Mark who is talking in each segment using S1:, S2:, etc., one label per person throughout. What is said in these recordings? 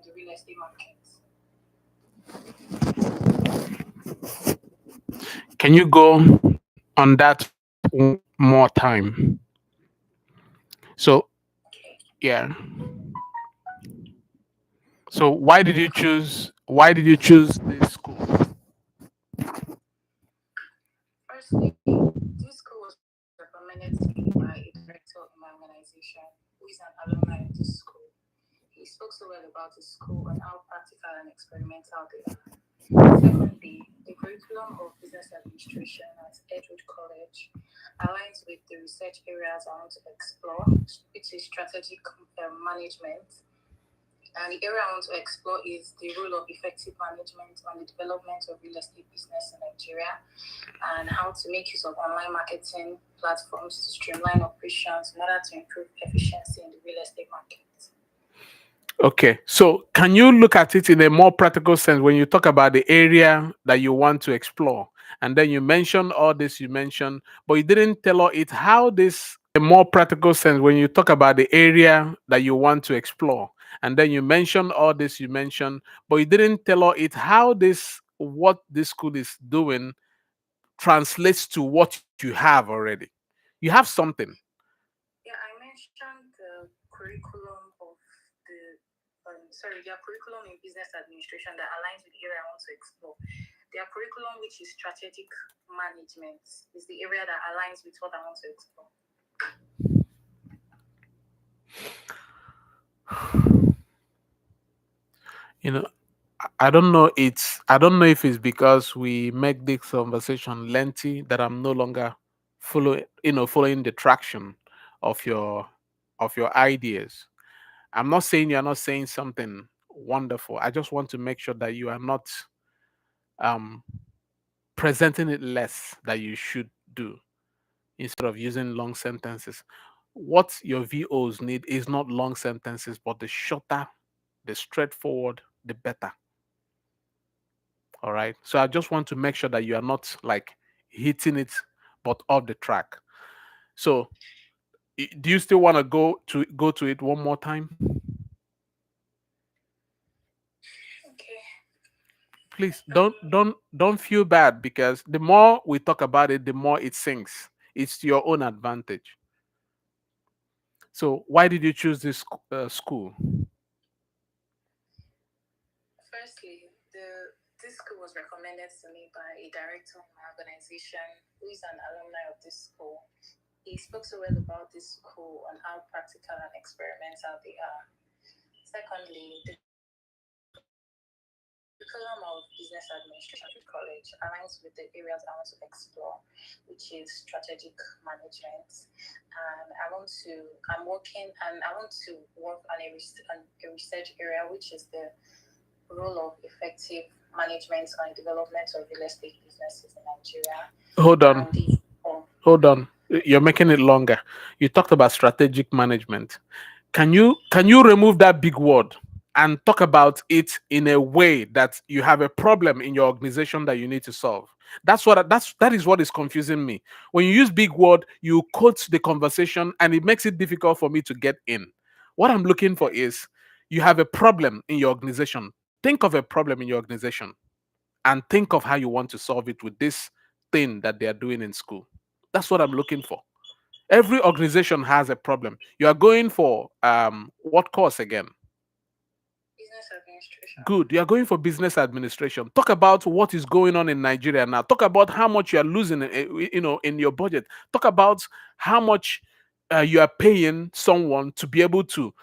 S1: in the real estate market.
S2: Can you go on that one more time? So,
S1: Okay.
S2: yeah. So why did you choose this school?
S1: Firstly, this school was recommended to me by a director in my organization who is an alumni of this school. He spoke so well about the school and how practical and experimental they are. Secondly, the curriculum of business administration at Edgewood College aligns with the research areas I want to explore, which is strategic management. And the area I want to explore is the role of effective management on the development of real estate business in Nigeria and how to make use of online marketing platforms to streamline operations in order to improve efficiency in the real estate market.
S2: Okay, so can you look at it in a more practical sense when you talk about the area that you want to explore? And then you mentioned all this you mentioned, but you didn't tell us it how this a more practical sense when you talk about the area that you want to explore. And then you mentioned all this you mentioned, but you didn't tell us it how this what this school is doing translates to what you have already. You have something.
S1: Yeah, I mentioned the curriculum of the their curriculum in business administration that aligns with the area I want to explore. Their curriculum, which is strategic management, is the area that aligns with what I want to explore.
S2: You know, I don't know if it's because we make this conversation lengthy that I'm no longer following the traction of your ideas. I'm not saying you're not saying something wonderful. I just want to make sure that you are not um presenting it less that you should do instead of using long sentences. What your VOs need is not long sentences, but the shorter, the straightforward, the better. All right. So I just want to make sure that you are not like hitting it, but off the track. So do you still want to go to it one more time?
S1: Okay.
S2: Please don't feel bad because the more we talk about it, the more it sinks. It's to your own advantage. So why did you choose this school?
S1: Firstly, this school was recommended to me by a director in my organization who is an alumni of this school. He spoke so well about this school and how practical and experimental they are. Secondly, the curriculum of business administration at College aligns with the areas I want to explore, which is strategic management. And I'm working and I want to work on a research area, which is the role of effective management and development of real estate businesses in Nigeria.
S2: Hold
S1: And
S2: on.
S1: the
S2: Hold on. You're making it longer. You talked about strategic management. Can you remove that big word and talk about it in a way that you have a problem in your organization that you need to solve? That is what is confusing me. When you use big word, you quote the conversation and it makes it difficult for me to get in. What I'm looking for is you have a problem in your organization. Think of a problem in your organization and think of how you want to solve it with this thing that they are doing in school. That's what I'm looking for. Every organization has a problem. You are going for what course again?
S1: business administration.
S2: Good. You are going for business administration. Talk about what is going on in Nigeria now. Talk about how much you are losing, in your budget. Talk about how much you are paying someone to be able to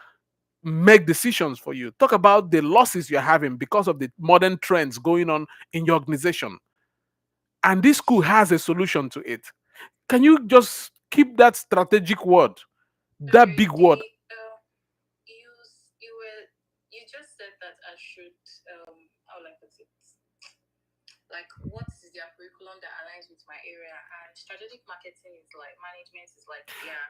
S2: make decisions for you. Talk about the losses you're having because of the modern trends going on in your organization. And this school has a solution to it. Can you just keep that strategic word, that
S1: Okay,
S2: big word?
S1: you you were you just said that I should how will I put it? Like what is their curriculum that aligns with my area, and strategic marketing is like management is like their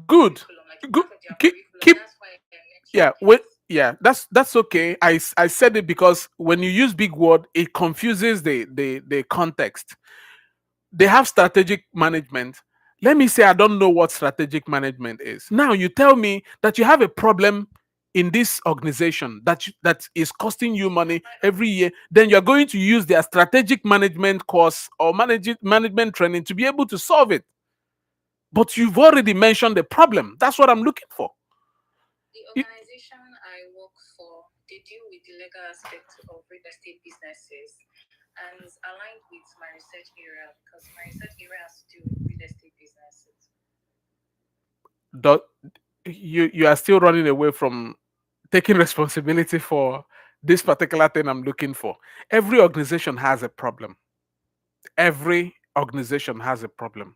S2: Good.
S1: curriculum, like it's
S2: Good.
S1: part of their curriculum.
S2: Keep
S1: That's why I mentioned
S2: yeah,
S1: it.
S2: yeah, that's okay. I said it because when you use big word, it confuses the context. They have strategic management. Let me say I don't know what strategic management is. Now you tell me that you have a problem in this organization that is costing you money every year, then you're going to use their strategic management course or management training to be able to solve it. But you've already mentioned the problem. That's what I'm looking for.
S1: The organization I work for, they deal with the legal aspects of real estate businesses and is aligned with my research area because my research area has to do with real estate businesses.
S2: Do, you are still running away from taking responsibility for this particular thing I'm looking for. Every organization has a problem. Every organization has a problem.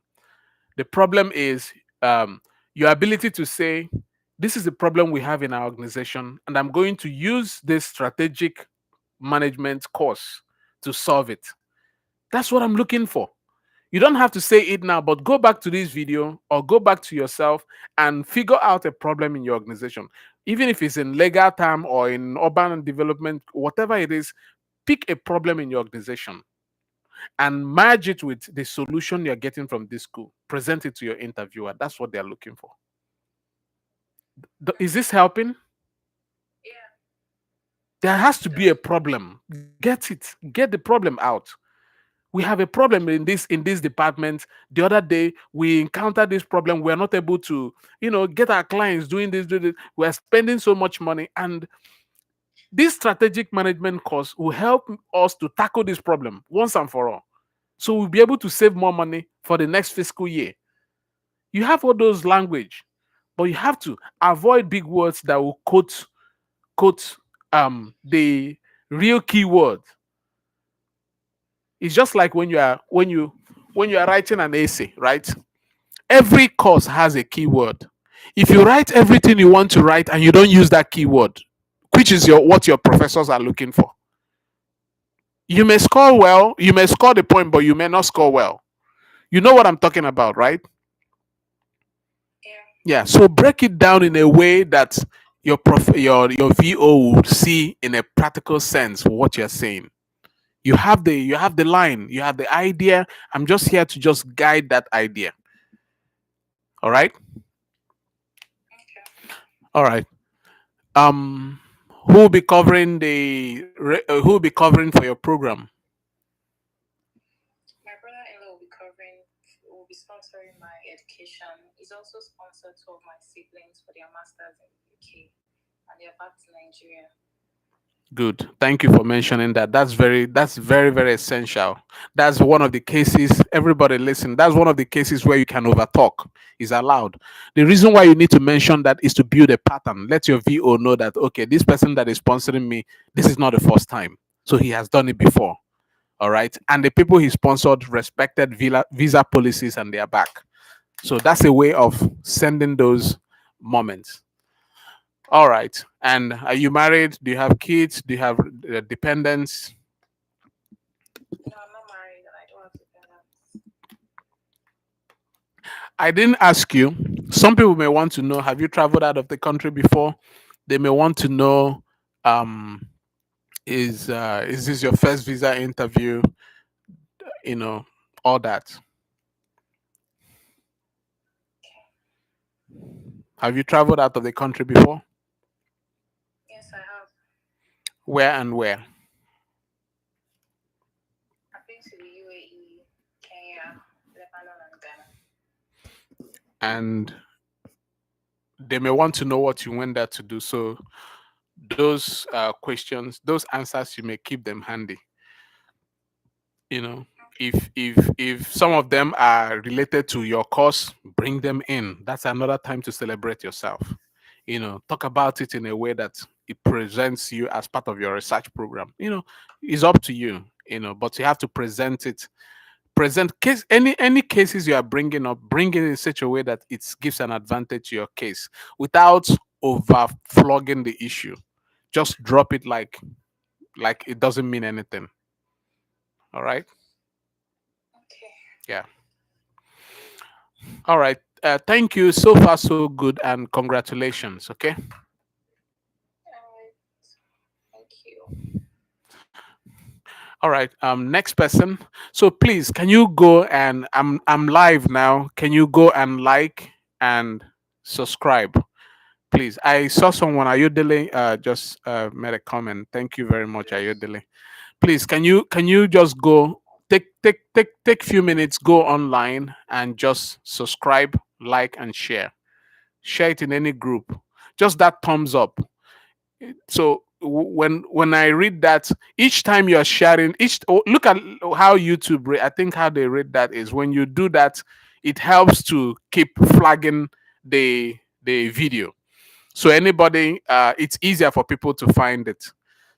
S2: The problem is your ability to say, this is the problem we have in our organization, and I'm going to use this strategic management course to solve it. That's what I'm looking for. You don't have to say it now, but go back to this video or go back to yourself and figure out a problem in your organization. Even if it's in legal term or in urban development, whatever it is, pick a problem in your organization and merge it with the solution you're getting from this school. Present it to your interviewer. That's what they're looking for. Is this helping?
S1: Yeah.
S2: There has to be a problem. Get it. Get the problem out. We have a problem in this department. The other day we encountered this problem. We're not able to, get our clients doing this. We're spending so much money, and this strategic management course will help us to tackle this problem once and for all. So we'll be able to save more money for the next fiscal year. You have all those language, but you have to avoid big words that will quote the real keyword. It's just like when you are writing an essay, right? Every course has a keyword. If you write everything you want to write and you don't use that keyword, which is what your professors are looking for, you may score well, you may score the point, but you may not score well. You know what I'm talking about, right?
S1: Yeah.
S2: Yeah. So break it down in a way that your VO would see in a practical sense what you're saying. You have the line, you have the idea. I'm just here to just guide that idea. All right.
S1: Okay.
S2: All right. Um, who will be covering who will be covering for your program?
S1: My brother-in-law will be sponsoring my education. He's also sponsored two of my siblings for their masters in the UK, and they're back to Nigeria.
S2: Good. Thank you for mentioning that. That's very, very essential. That's one of the cases. Everybody listen. That's one of the cases where you can overtalk. Is allowed. The reason why you need to mention that is to build a pattern. Let your VO know that, okay, this person that is sponsoring me, this is not the first time. So he has done it before. All right. And the people he sponsored respected visa policies and they are back. So that's a way of sending those moments. All right. And are you married? Do you have kids? Do you have dependents?
S1: No, I'm not married and I don't have dependents.
S2: I didn't ask you. Some people may want to know, have you traveled out of the country before? They may want to know, um, is this your first visa interview? You know, all that. Have you traveled out of the country before?
S1: Yes, I have.
S2: Where and where?
S1: I've been to the UAE, Kenya, Lebanon, and Ghana.
S2: And they may want to know what you went there to do. So those questions, those answers, you may keep them handy. You know, if some of them are related to your course, bring them in. That's another time to celebrate yourself. Talk about it in a way that it presents you as part of your research program. It's up to you. But you have to present case any cases you are bringing up, bring it in such a way that it gives an advantage to your case without over flogging the issue. Just drop it like it doesn't mean anything. All right.
S1: Okay.
S2: Yeah. All right. Thank you. So far, so good, and congratulations. Okay.
S1: All right. Thank you.
S2: All right. Next person. So please, can you go and I'm live now. Can you go and like and subscribe? Please, I saw someone. Ayodele just made a comment. Thank you very much,
S1: Yes.
S2: Ayodele. Please, can you just go take few minutes, go online and just subscribe, like, and share. Share it in any group. Just that thumbs up. So when I read that, each time you are sharing, look at how YouTube I think how they rate that is when you do that, it helps to keep flagging the video. So anybody, it's easier for people to find it.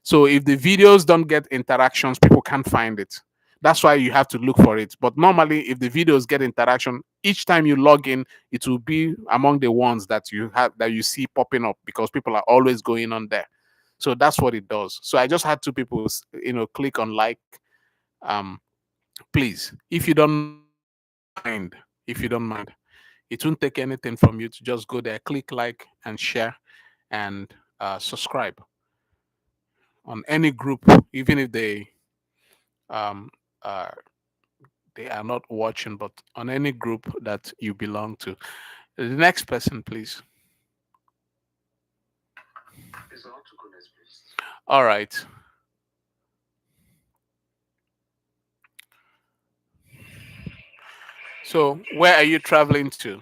S2: So if the videos don't get interactions, people can't find it. That's why you have to look for it. But normally, if the videos get interaction, each time you log in, it will be among the ones that you see popping up because people are always going on there. So that's what it does. So I just had two people, click on like. Um, please, if you don't mind, it won't take anything from you to just go there, click like and share, and subscribe on any group, even if um, uh, they are not watching, but on any group that you belong to. The next person, please.
S1: Please, I want to go next, please.
S2: All right. So, where are you traveling to?
S1: I'm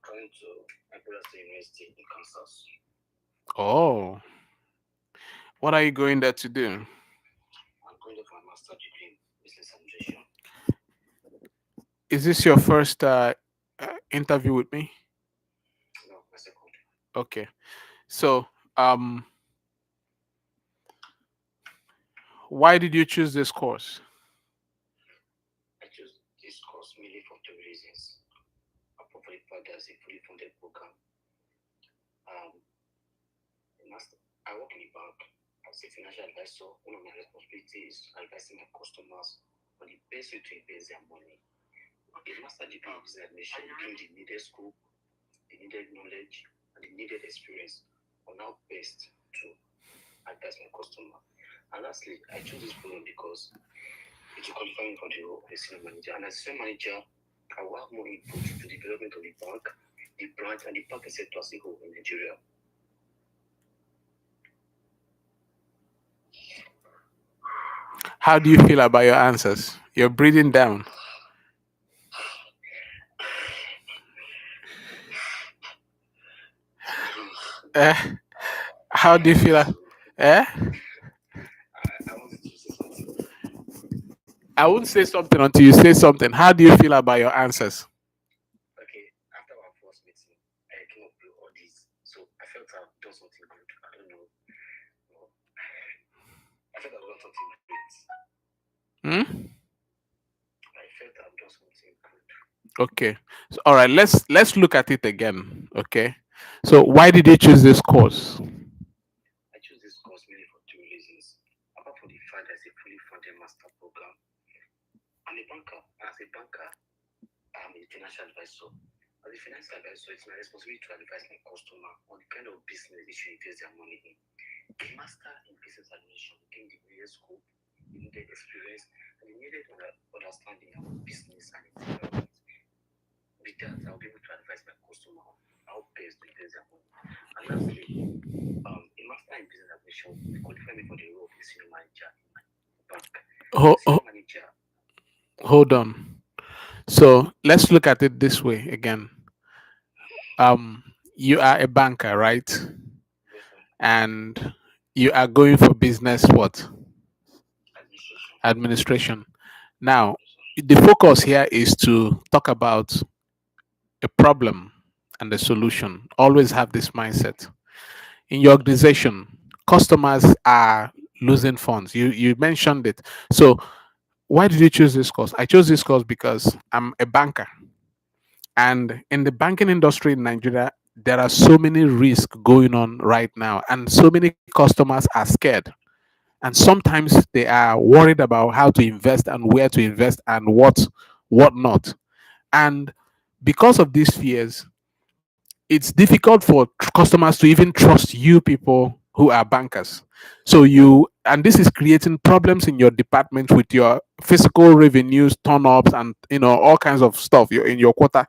S1: going to Imperial State University in Kansas.
S2: Oh, what are you going there to do?
S1: I'm going there for my master's degree in business administration.
S2: Is this your first interview with me?
S1: No, my second.
S2: Okay. So, um, why did you choose this course?
S1: I chose this course mainly for two reasons. Apart from the fact that it's a fully funded program, um, I work in a bank as a financial advisor. One of my responsibilities is advising my customers on the best way to invest their money. A master degree in business administration will give the needed scope, the needed knowledge, and the needed experience on how best to advise my customer. And lastly, I chose this program because it will qualify me for the role of a senior manager. And as a senior manager, I will have more input to the development of the bank, the branch, and the banking sector as a whole in Nigeria.
S2: How do you feel about your answers? You're breathing down. Eh? How do you feel? Eh?
S1: I wanted to say something.
S2: I won't say something until you say something. How do you feel about your answers?
S1: Okay, after our first meeting, I came up with all these. So I felt I've done something good. I don't know. No. I felt I've done something great.
S2: Hmm?
S1: I felt I've done something good.
S2: Okay. So, all right. Let's look at it again. Okay. So why did you choose this course?
S1: I chose this course mainly for two reasons. Apart from the fact that it's a fully funded master program, I'm a banker. As a banker, I'm a financial advisor. As a financial advisor, it's my responsibility to advise my customer on the kind of business they should invest their money in. A master in business administration gained the needed scope, the needed experience, and the needed understanding about business and its development. With that, I'll be able to advise my customer on how best to invest their money. And lastly, a master in business administration will qualify me for the role of a senior manager in my bank. As a
S2: Ho-
S1: senior
S2: ho-
S1: manager,
S2: hold on. So let's look at it this way again. You are a banker, right?
S1: yes, sir,
S2: And you are going for business what?
S1: administration,
S2: Administration. Now,
S1: yes, sir.
S2: the focus here is to talk about a problem and the solution. Always have this mindset. In your organization, customers are losing funds. You mentioned it. So why did you choose this course? I chose this course because I'm a banker. And in the banking industry in Nigeria, there are so many risks going on right now, and so many customers are scared. And sometimes they are worried about how to invest and where to invest and what not. And because of these fears, it's difficult for customers to even trust you people who are bankers. So you, and this is creating problems in your department with your fiscal revenues, turn ups, and all kinds of stuff. You're in your quarter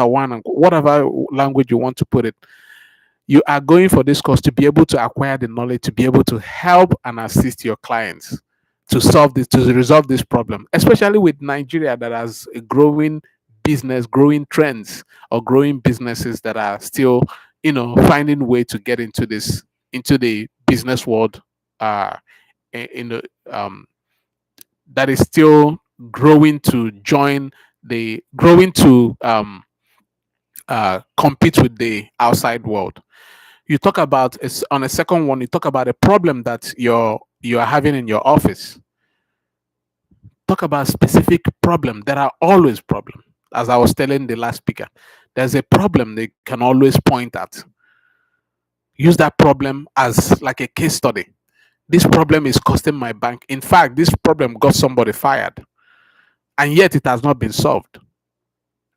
S2: one, and whatever language you want to put it. You are going for this course to be able to acquire the knowledge, to be able to help and assist your clients to solve this, to resolve this problem, especially with Nigeria that has a growing business, growing trends, or growing businesses that are still, finding way to get into the business world, uh, in the that is still growing to join the growing to compete with the outside world. You talk about on a second one, you talk about a problem that you're having in your office. Talk about specific problem. There are always problem. As I was telling the last speaker, there's a problem they can always point at. Use that problem as like a case study. This problem is costing my bank. In fact, this problem got somebody fired, and yet it has not been solved.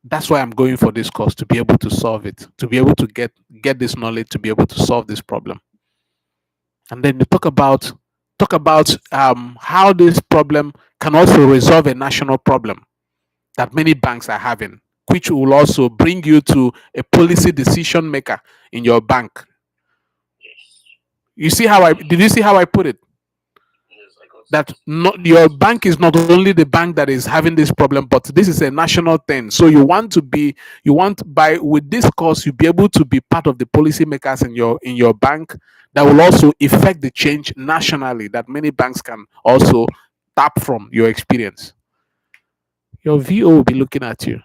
S2: That's why I'm going for this course, to be able to solve it, to be able to get this knowledge, to be able to solve this problem. And then you talk about how this problem can also resolve a national problem that many banks are having, which will also bring you to a policy decision maker in your bank. You see how I did you see how I put it? That not your bank is not only the bank that is having this problem, but this is a national thing. So you want by with this course, you'll be able to be part of the policy makers in your bank that will also affect the change nationally that many banks can also tap from your experience. Your VO will be looking at you.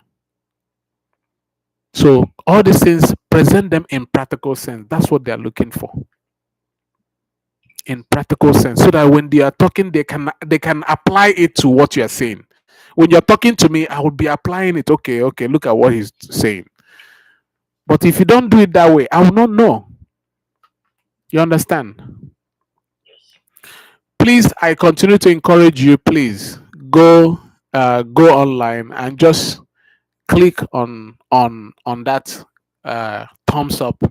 S2: So all these things, present them in practical sense. That's what they're looking for. In practical sense, so that when they are talking, they can apply it to what you're saying. When you're talking to me, I will be applying it. Okay, look at what he's saying. But if you don't do it that way, I will not know. You understand? Please, I continue to encourage you. Please go online and just click on that thumbs up,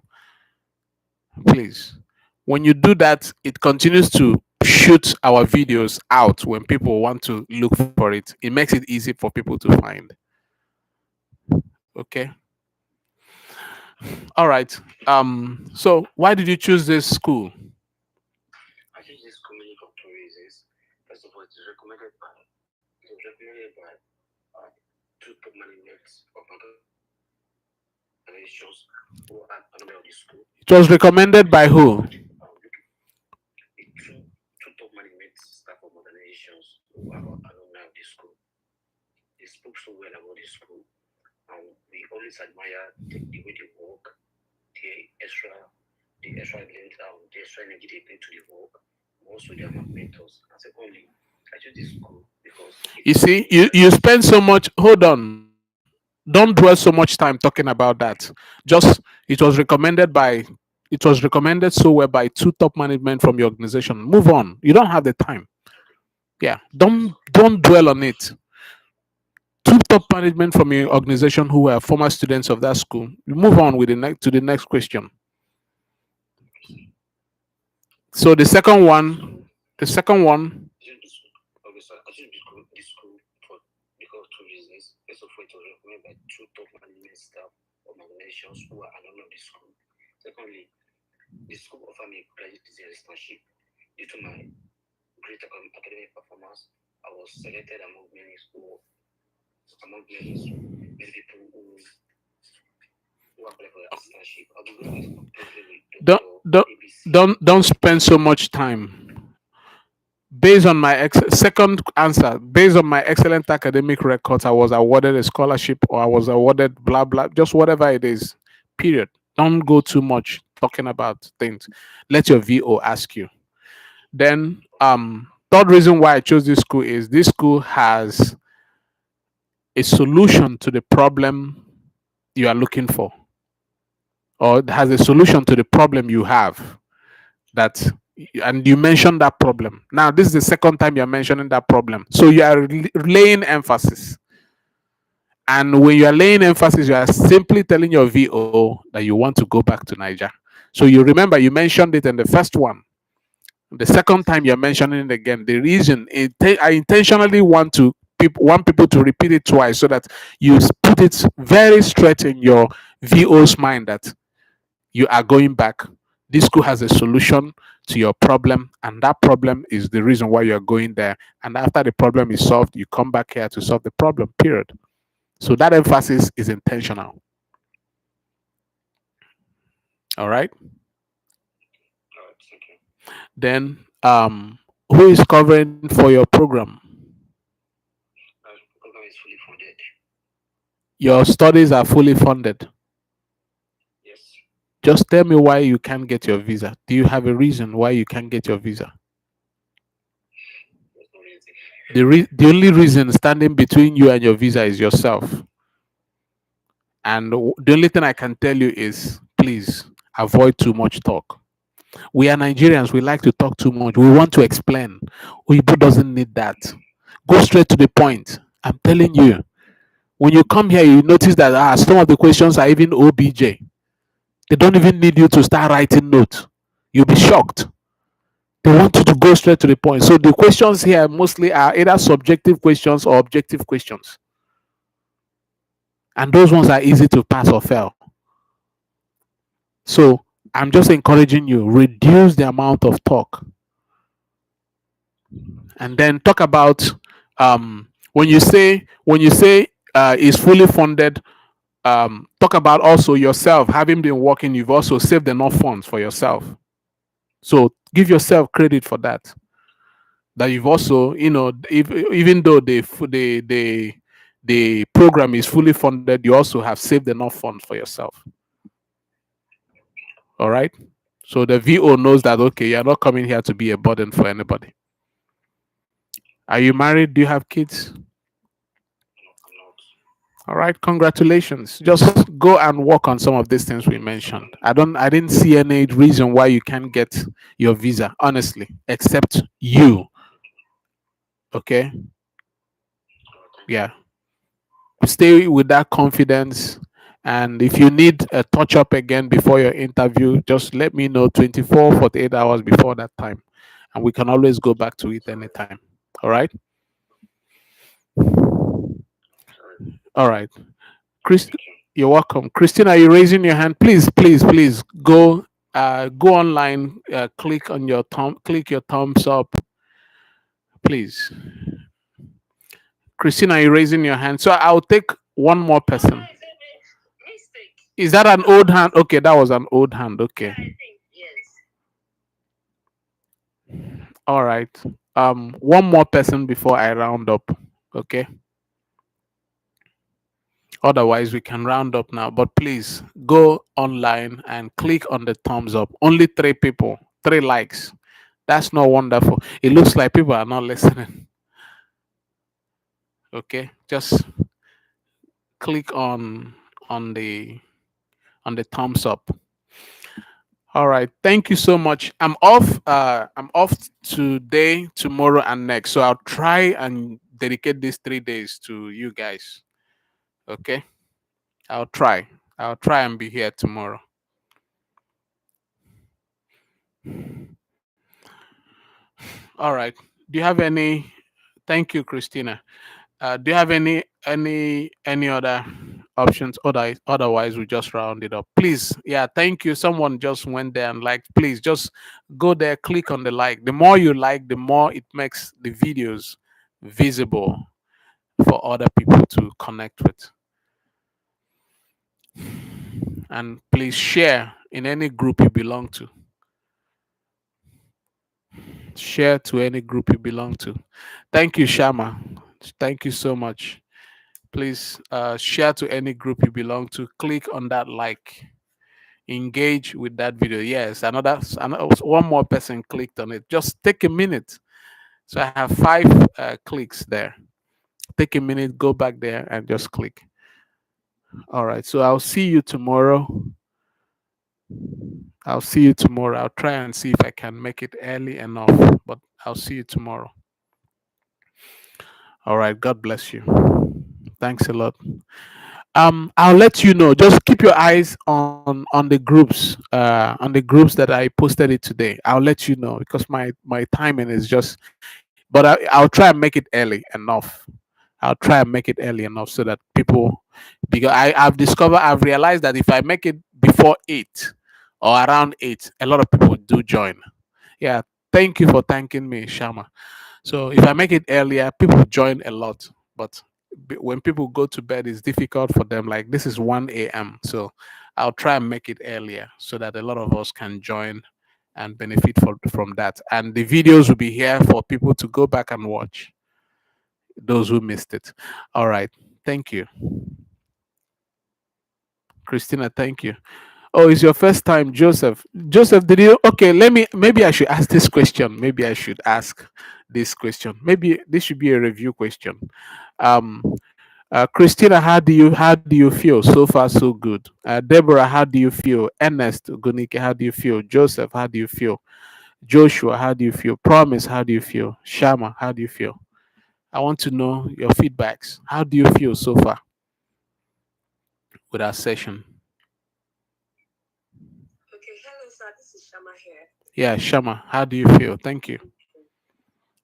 S2: please. When you do that, it continues to shoot our videos out when people want to look for it. It makes it easy for people to find. Okay. All right. So why did you choose this school?
S3: I choose this school mainly for two reasons. First of all, it is recommended by two top management organizations who are alumni of the school.
S2: It was recommended by who?
S3: Two top management staff of organizations who are alumni of the school. They spoke so well about the school, and we always admire the way they work, the extra length, the extra energy they bring to the work. Also, they are my mentors. And secondly, I chose this school because
S2: you see, you spend so much. Hold on. Don't dwell so much time talking about that. Just it was recommended so well by two top management from your organization. Move on. You don't have the time. Yeah. Don't dwell on it. Two top management from your organization who were former students of that school. You move on with to the next question. So the second one.
S3: I chose this school because two reasons. First of all, it was recommended by two top management staff of organizations who are alumni of the school. Secondly, the school offered me a graduate design scholarship. Due to my great academic performance, I was selected among many people who applied for the scholarship. I'll be going to
S2: don't spend so much time. Based on my second answer, based on my excellent academic records, I was awarded a scholarship, or I was awarded blah blah, just whatever it is. Period. Don't go too much talking about things. Let your VO ask you. Then third reason why I chose this school is this school has a solution to the problem you are looking for, or it has a solution to the problem you have. That, and you mentioned that problem. Now this is the second time you're mentioning that problem, so you are laying emphasis. And when you are laying emphasis, you are simply telling your VO that you want to go back to Niger. So you remember you mentioned it in the first one. The second time you're mentioning it again. The reason I intentionally want people to repeat it twice so that you put it very straight in your VO's mind that you are going back. This school has a solution to your problem, and that problem is the reason why you're going there. And after the problem is solved, you come back here to solve the problem, period. So that emphasis is intentional. All right.
S3: All right, thank you.
S2: Then, who is covering for your program?
S3: The program is fully funded.
S2: Your studies are fully funded.
S3: Yes.
S2: Just tell me why you can't get your visa. Do you have a reason why you can't get your visa?
S3: There's no reason.
S2: The only reason standing between you and your visa is yourself. And the only thing I can tell you is please avoid too much talk. We are Nigerians, we like to talk too much. We want to explain. Uibo doesn't need that. Go straight to the point. I'm telling you. When you come here, you notice that some of the questions are even OBJ. They don't even need you to start writing notes. You'll be shocked. They want you to go straight to the point. So the questions here mostly are either subjective questions or objective questions. And those ones are easy to pass or fail. So I'm just encouraging you, reduce the amount of talk. And then talk about when you say is fully funded, talk about also yourself having been working, you've also saved enough funds for yourself. So give yourself credit for that. That you've also, even though the program is fully funded, you also have saved enough funds for yourself. All right. So the VO knows that okay, you're not coming here to be a burden for anybody. Are you married? Do you have kids?
S3: No, I'm not.
S2: All right, congratulations. Just go and work on some of these things we mentioned. I didn't see any reason why you can't get your visa, honestly, except you. Okay? Yeah. Stay with that confidence. And if you need a touch up again before your interview, just let me know 24, 48 hours before that time. And we can always go back to it anytime. All right? All right. Chris, you're welcome. Christina, are you raising your hand? Please go online, click your thumbs up. Please. Christina, are you raising your hand? So I'll take one more person.
S1: Mistake.
S2: Is that an old hand? Okay, that was an old hand. Okay.
S1: I think yes.
S2: All right. One more person before I round up. Okay. Otherwise, we can round up now. But please go online and click on the thumbs up. Only 3 people, 3 likes. That's not wonderful. It looks like people are not listening. Okay, just click on the thumbs up. All right, thank you so much. I'm off. I'm off today, tomorrow, and next. So I'll try and dedicate these 3 days to you guys. Okay, I'll try. I'll try and be here tomorrow. All right. Do you have any? Thank you, Christina. Do you have any other options? Otherwise, we just round it up. Please, yeah, thank you. Someone just went there and liked. Please, just go there, click on the like. The more you like, the more it makes the videos visible for other people to connect with. And please share in any group you belong to. Share to any group you belong to. Thank you, Shama. Thank you so much. Please share to any group you belong to. Click on that like. Engage with that video. Yes, another one more person clicked on it. Just take a minute. So I have 5 clicks there. Take a minute, go back there and just click. All right. So I'll see you tomorrow. I'll try and see if I can make it early enough, but I'll see you tomorrow. All right. God bless you. Thanks a lot. I'll let you know. Just keep your eyes on the groups that I posted it today. I'll let you know because my timing is just. But I'll try and make it early enough. I'll try and make it early enough so that people, because I've realized that if I make it before 8 or around 8, a lot of people do join. Yeah, thank you for thanking me, Shama. So if I make it earlier, people join a lot. But when people go to bed, it's difficult for them. Like this is 1 a.m. So I'll try and make it earlier so that a lot of us can join and benefit from that. And the videos will be here for people to go back and watch, those who missed it. All right. Thank you. Christina, thank you. Oh, it's your first time, Joseph. Joseph, did you? Okay, maybe I should ask this question. Maybe I should ask this question. Maybe this should be a review question. Um, Christina, how do you feel? So far, so good. Deborah, how do you feel? Ernest, Gunike, how do you feel? Joseph, how do you feel? Joshua, how do you feel? Promise, how do you feel? Shama, how do you feel? I want to know your feedbacks. How do you feel so far with our session?
S4: Okay, hello sir, this is Shama here.
S2: Yeah, Shama, how do you feel? Thank you.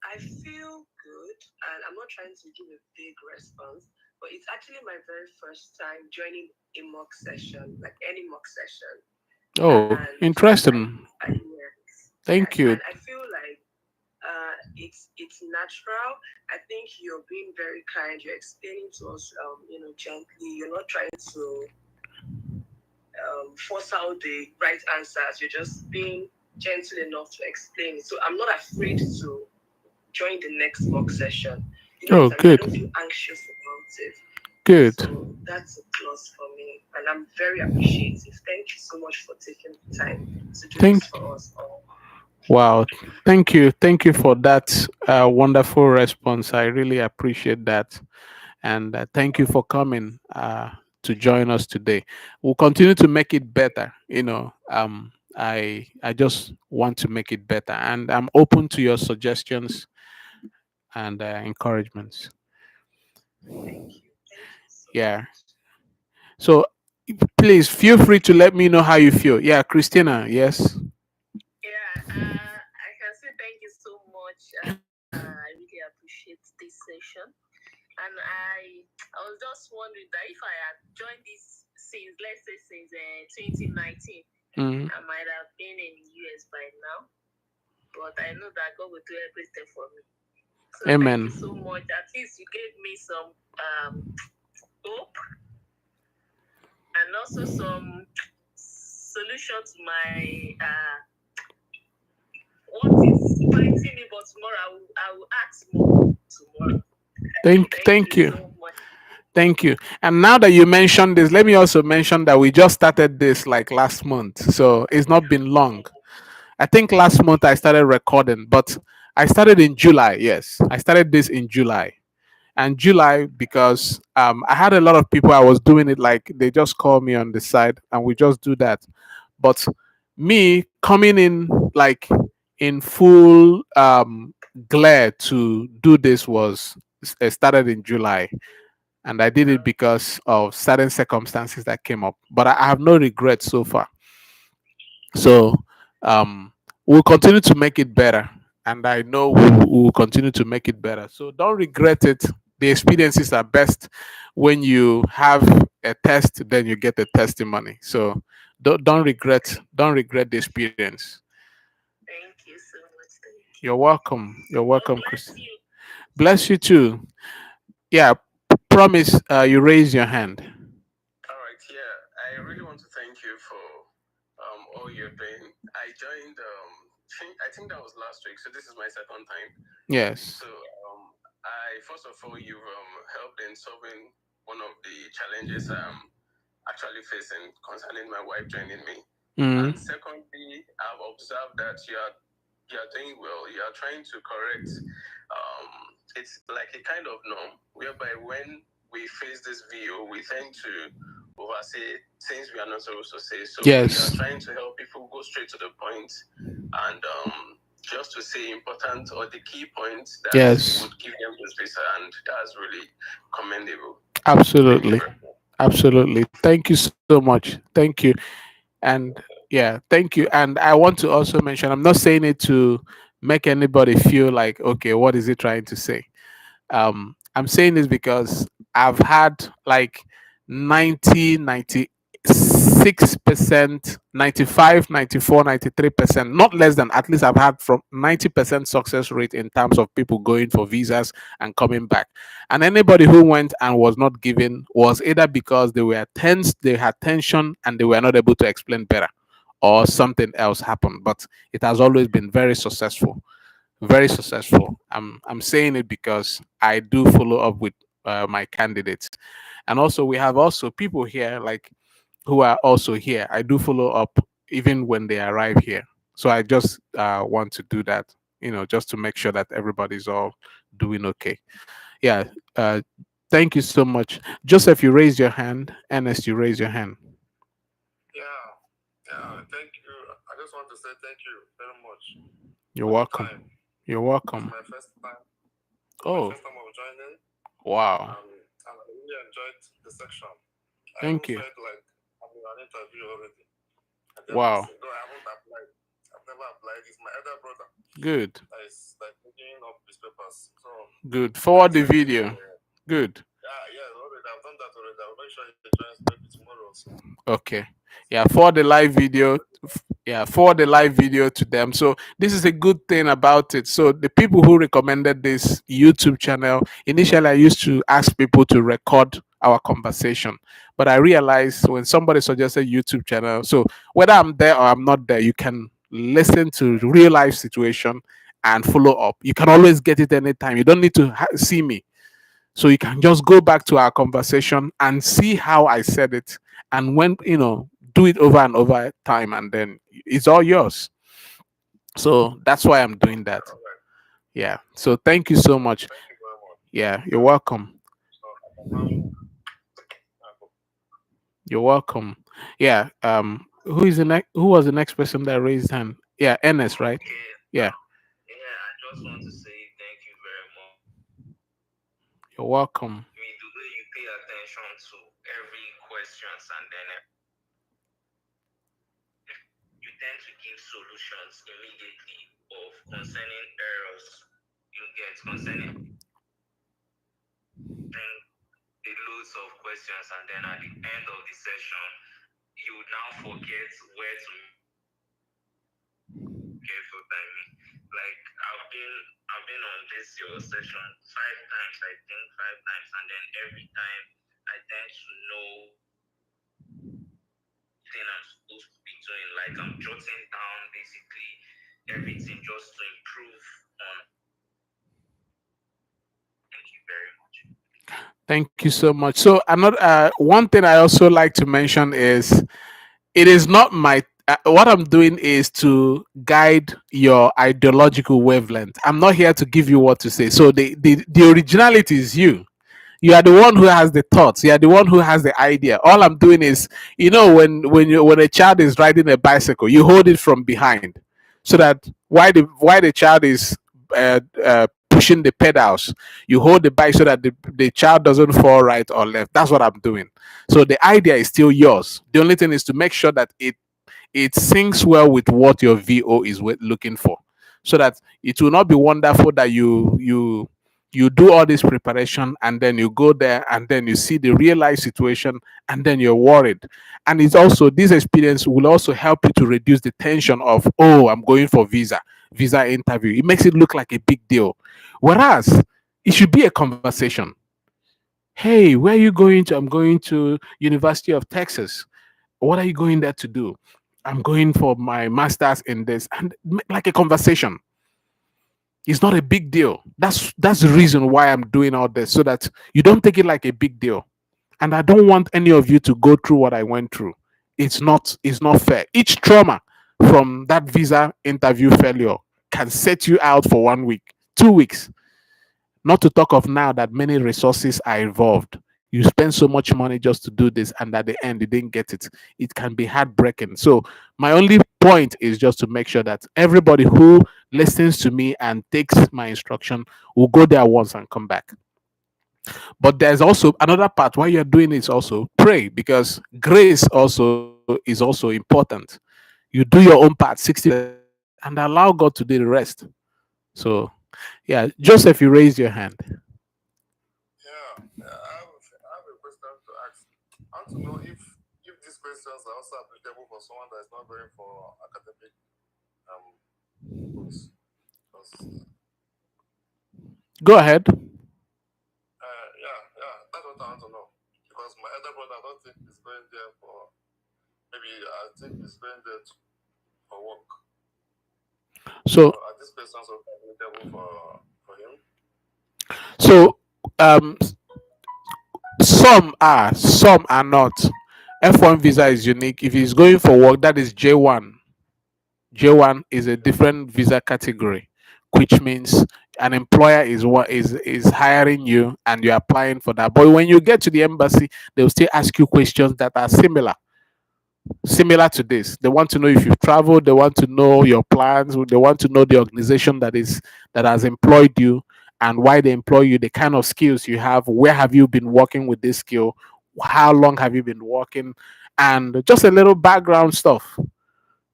S4: I feel good, and I'm not trying to give a big response, but it's actually my very first time joining a mock session, like any mock session.
S2: Oh,
S4: And
S2: interesting.
S4: yes,
S2: Thank you.
S4: and I feel like it's natural. I think you're being very kind. You're explaining to us, gently. You're not trying to force out the right answers. You're just being gentle enough to explain it. So I'm not afraid to join the next mock session.
S2: Oh,
S4: I don't
S2: good.
S4: feel anxious about it.
S2: Good.
S4: So that's a plus for me. And I'm very appreciative. Thank you so much for taking the time to do
S2: Thank
S4: this for us all.
S2: Wow. Thank you. Thank you for that wonderful response. I really appreciate that. And thank you for coming to join us today. We'll continue to make it better. I just want to make it better, and I'm open to your suggestions and encouragements.
S4: Thank you. Thank you so
S2: Yeah.
S4: much.
S2: So please feel free to let me know how you feel. Yeah, Christina. Yes.
S1: Yeah, I can say thank you so much. I really appreciate this session. And I was just wondering that if I had joined this since, let's say, since 2019,
S2: Mm.
S1: I might have been in the US by now. But I know that God will do everything for me. So thank you
S2: Amen.
S1: so much. At least you gave me some hope and also some solution to my what is fighting me. But tomorrow I will ask more tomorrow. Thank
S2: Thank
S1: you
S2: you.
S1: so much.
S2: Thank you. And now that you mentioned this, let me also mention that we just started this like last month. So it's not been long. I think last month I started recording, but I started in July. Yes, I started this in July. And July because I had a lot of people I was doing it like they just call me on the side and we just do that. But me coming in like in full glare to do this was started in July, and I did it because of certain circumstances that came up. But I have no regrets so far. So we'll continue to make it better, and I know we'll continue to make it better. So don't regret it. The experiences are best when you have a test, then you get a testimony. So don't regret the experience.
S1: Thank you so much. Thank you.
S2: You're welcome. You're
S1: God
S2: welcome,
S1: bless
S2: Chris.
S1: you.
S2: Bless you too. Yeah, promise. You raise your hand.
S5: All right, yeah. I really want to thank you for all you're doing. I joined I think that was last week, so this is my second time.
S2: Yes.
S5: So I first of all you've helped in solving one of the challenges I'm actually facing concerning my wife joining me.
S2: Mm.
S5: And secondly, I've observed that you're doing well. You are trying to correct it's like a kind of norm whereby when we face this view, we tend to oversay things we are not supposed to say. So
S2: Yes.
S5: you are trying to help people go straight to the point and just to say important or the key points that
S2: Yes.
S5: would give them the space, and that's really commendable.
S2: Absolutely. Absolutely. Thank you so much. Thank you. And yeah, thank you. And I want to also mention, I'm not saying it to make anybody feel like, okay, what is he trying to say? I'm saying this because I've had like 96%, 95, 94, 93%, not less than, at least I've had from 90% success rate in terms of people going for visas and coming back. And anybody who went and was not given was either because they were tense, they had tension, and they were not able to explain better, or something else happened. But it has always been very successful, very successful. I'm saying it because I do follow up with my candidates, and also we have also people here like who are also here. I do follow up even when they arrive here. So I just want to do that, just to make sure that everybody's all doing okay. Yeah. Uh, thank you so much, Joseph. You raised your hand. Ernest, you raised your hand.
S6: Yeah, yeah, thank you. I just want to say thank you very much
S2: You're
S6: for the
S2: welcome.
S6: time.
S2: You're
S6: It's
S2: welcome.
S6: my first time.
S2: Oh,
S6: My first time of joining,
S2: wow.
S6: and I really enjoyed the section. I even
S2: Thank you.
S6: felt like I'm in an interview already. I dare not
S2: Wow.
S6: say, though I haven't applied. I've never applied. It's my elder brother
S2: Good.
S6: that is like picking up his papers. So
S2: Good.
S6: I
S2: Forward the
S6: expect him to.
S2: video. Good.
S6: Yeah, already. I've done that already. I'll make sure he joins maybe tomorrow or so.
S2: Okay. Yeah, for the live video. Yeah, for the live video to them. So this is a good thing about it. So the people who recommended this YouTube channel, initially I used to ask people to record our conversation, but I realized when somebody suggested YouTube channel, so whether I'm there or I'm not there, you can listen to real life situation and follow up. You can always get it anytime. You don't need to see me. So you can just go back to our conversation and see how I said it. And when, do it over and over time, and then it's all yours. So that's why I'm doing that.
S6: All right.
S2: Yeah. So thank you so much.
S6: Thank you very much.
S2: Yeah, you're welcome.
S6: So I can now.
S2: You're welcome. Yeah. Who is the next? Who was the next person that raised hand? Yeah, Ernest, right?
S3: Okay.
S2: Yeah.
S3: Yeah, I just want to say thank you very much.
S2: You're welcome.
S3: I mean, the way you pay attention to every questions, and then you tend to give solutions immediately of concerning errors you get concerning then the loads of questions, and then at the end of the session you now forget where to careful timing. Like I've been on this your session 5 times, I think 5 times, and then every time I tend to know thing I'm supposed to be doing. Like I'm jotting down basically everything just to improve on. Thank you very much.
S2: Thank you so much. So another one thing I also like to mention is it is not my what I'm doing is to guide your ideological wavelength. I'm not here to give you what to say. So the originality is you. You are the one who has the thoughts. You are the one who has the idea. All I'm doing is, when a child is riding a bicycle, you hold it from behind, so that why the child is pushing the pedals, you hold the bike so that the child doesn't fall right or left. That's what I'm doing. So the idea is still yours. The only thing is to make sure that it syncs well with what your VO is looking for, so that it will not be wonderful that you do all this preparation and then you go there and then you see the real life situation and then you're worried. And it's also, this experience will also help you to reduce the tension of, oh, I'm going for visa interview. It makes it look like a big deal, whereas it should be a conversation. Hey, where are you going to? I'm going to University of Texas. What are you going there to do? I'm going for my master's in this. And like a conversation. It's not a big deal. That's the reason why I'm doing all this, so that you don't take it like a big deal. And I don't want any of you to go through what I went through. It's not fair. Each trauma from that visa interview failure can set you out for 1 week, 2 weeks. Not to talk of now that many resources are involved. You spend so much money just to do this, and at the end, you didn't get it. It can be heartbreaking. So, my only point is just to make sure that everybody who listens to me and takes my instruction will go there once and come back. But there's also another part why you're doing is also pray, because grace also is also important. You do your own part 60% and allow God to do the rest. So yeah, Joseph, you raised your hand.
S6: Yeah, I have a question to ask. I want to know if these questions are also applicable for someone that is not going for academic goals. Because
S2: Go ahead.
S6: yeah, that's what I want to know. Because my elder brother, I don't think he's going there for maybe I think he's going there for work.
S2: So
S6: Are these questions also applicable for him?
S2: so um some are not. F1 visa is unique. If he's going for work, that is J1. J1 is a different visa category, which means an employer is what is hiring you and you're applying for that. But when you get to the embassy, they'll still ask you questions that are similar to this. They want to know if you've traveled, they want to know your plans, they want to know the organization that has employed you and why they employ you, the kind of skills you have, where have you been working with this skill, how long have you been working, and just a little background stuff.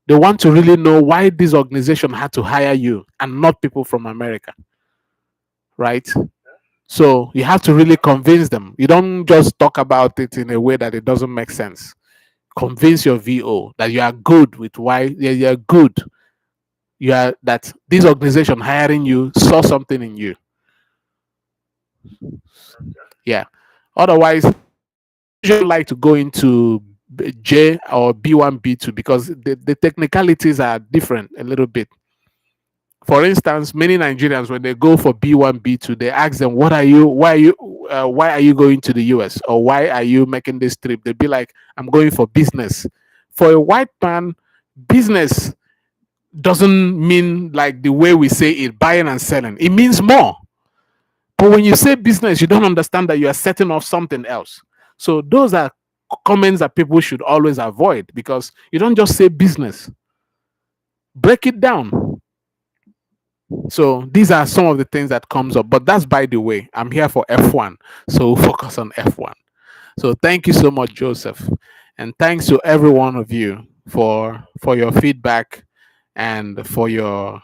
S2: They want to really know why this organization had to hire you and not people from America, right? So you have to really convince them. You don't just talk about it in a way that it doesn't make sense. Convince your VO that you are good with why you're good. You are that this organization hiring you saw something in you. Yeah. Otherwise, usually like to go into J or B1, B2 because the technicalities are different a little bit. For instance, many Nigerians when they go for B1, B2, they ask them, "What are you? Why are you going to the US? Or why are you making this trip?" They'd be like, "I'm going for business." For a white man, business doesn't mean like the way we say it, buying and selling. It means more. But when you say business, you don't understand that you are setting off something else. So those are comments that people should always avoid because you don't just say business. Break it down. So these are some of the things that comes up. But that's by the way. I'm here for F1. So we'll focus on F1. So thank you so much, Joseph. And thanks to every one of you for your feedback and for your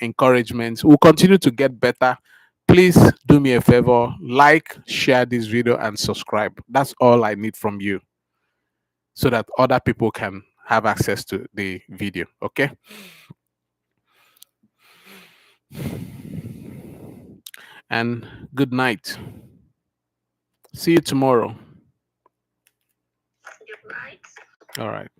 S2: encouragement. We'll continue to get better. Please do me a favor, like, share this video, and subscribe. That's all I need from you so that other people can have access to the video. Okay. And good night. See you tomorrow.
S4: Good night.
S2: All right.